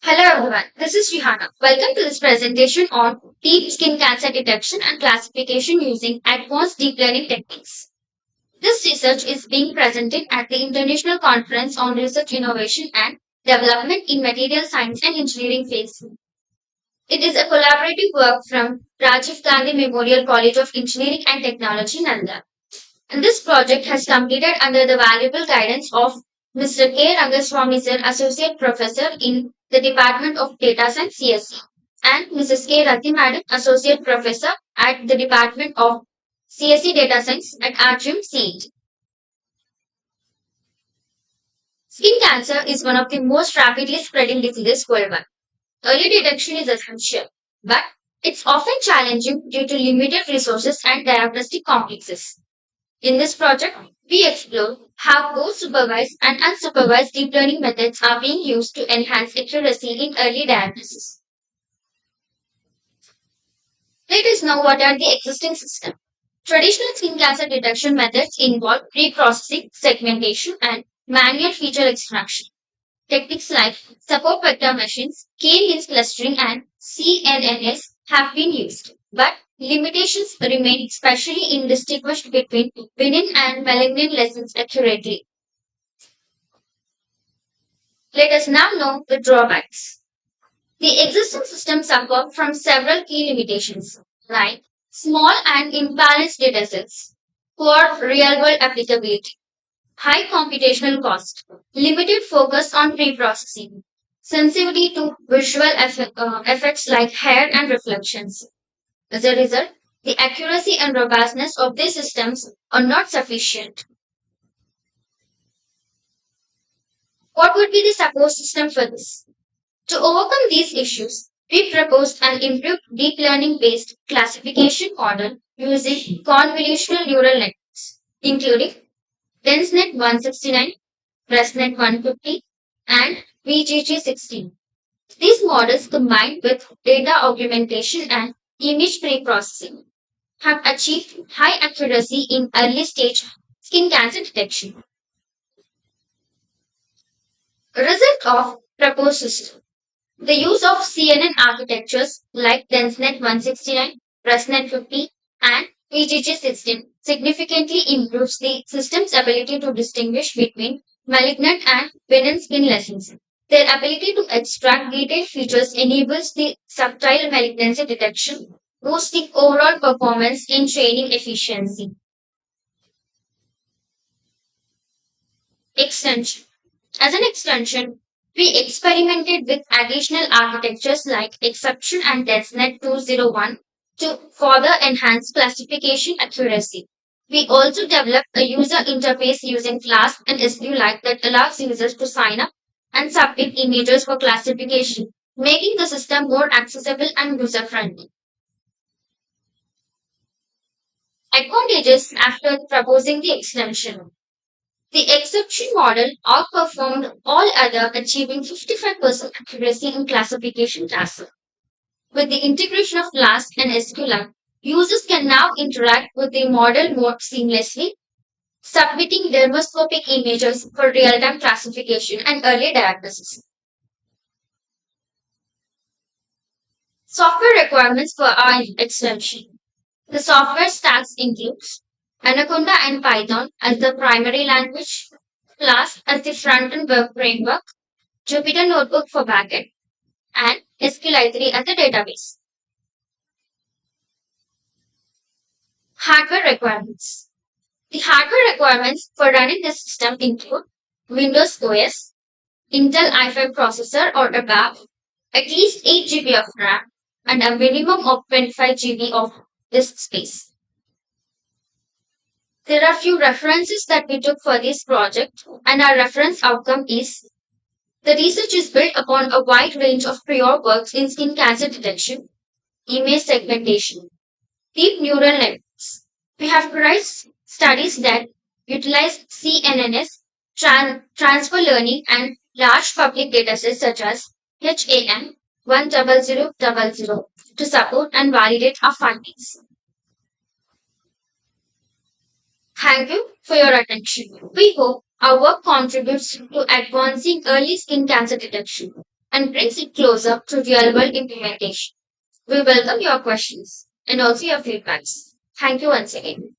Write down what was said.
Hello everyone, this is Rihanna. Welcome to this presentation on deep skin cancer detection and classification using advanced deep learning techniques. This research is being presented at the International Conference on Research Innovation and Development in Material Science and Engineering phase. It is a collaborative work from Rajiv Gandhi Memorial College of Engineering and Technology, Nanda. And this project has completed under the valuable guidance of Mr. K. Rangaswamy sir, Associate Professor in the Department of Data Science CSE, and Mrs. K. Rati Madam, Associate Professor at the Department of CSE Data Science at Arjun CET. Skin cancer is one of the most rapidly spreading diseases worldwide. Early detection is essential, but it's often challenging due to limited resources and diagnostic complexes. In this project, we explore how both supervised and unsupervised deep learning methods are being used to enhance accuracy in early diagnosis. Let us know what are the existing systems. Traditional skin cancer detection methods involve pre-processing, segmentation, and manual feature extraction. Techniques like support vector machines, k-means clustering, and CNNS have been used, but limitations remain, especially in distinguishing between benign and malignant lesions accurately. Let us now know the drawbacks. The existing system suffers from several key limitations, like small and imbalanced datasets, poor real-world applicability, high computational cost, limited focus on pre-processing, sensitivity to effects like hair and reflections. As a result, the accuracy and robustness of these systems are not sufficient. What would be the support system for this? To overcome these issues, we proposed an improved deep learning based classification model using convolutional neural networks, including DenseNet 169, ResNet 150, and VGG16. These models, combined with data augmentation and image pre-processing, have achieved high accuracy in early stage skin cancer detection. Result of proposed system. The use of CNN architectures like DenseNet 169, ResNet 50, and VGG16 significantly improves the system's ability to distinguish between malignant and benign skin lesions. Their ability to extract detailed features enables the subtle malignancy detection, boosting overall performance in training efficiency. Extension. As an extension, we experimented with additional architectures like Exception and DesNet 201 to further enhance classification accuracy. We also developed a user interface using Flask and SQLite that allows users to sign up and submit images for classification, making the system more accessible and user friendly. Advantages after proposing the extension. The exception model outperformed all other, achieving 55% accuracy in classification tasks. With the integration of Flask and SQLite, users can now interact with the model more seamlessly, submitting dermoscopic images for real-time classification and early diagnosis. Software requirements for our extension. The software stacks includes Anaconda and Python as the primary language, Flask as the front-end web framework, Jupyter Notebook for backend, and SQLite as a database. Hardware requirements. The hardware requirements for running this system include Windows OS, Intel i5 processor or above, at least 8 GB of RAM, and a minimum of 25 GB of disk space. There are few references that we took for this project, and our reference outcome is the research is built upon a wide range of prior works in skin cancer detection, image segmentation, deep neural networks. We have priced studies that utilize CNNS, transfer learning, and large public datasets such as HAM 10000 to support and validate our findings. Thank you for your attention. We hope our work contributes to advancing early skin cancer detection. and brings it closer to real world implementation. We welcome your questions and also your feedbacks. Thank you once again.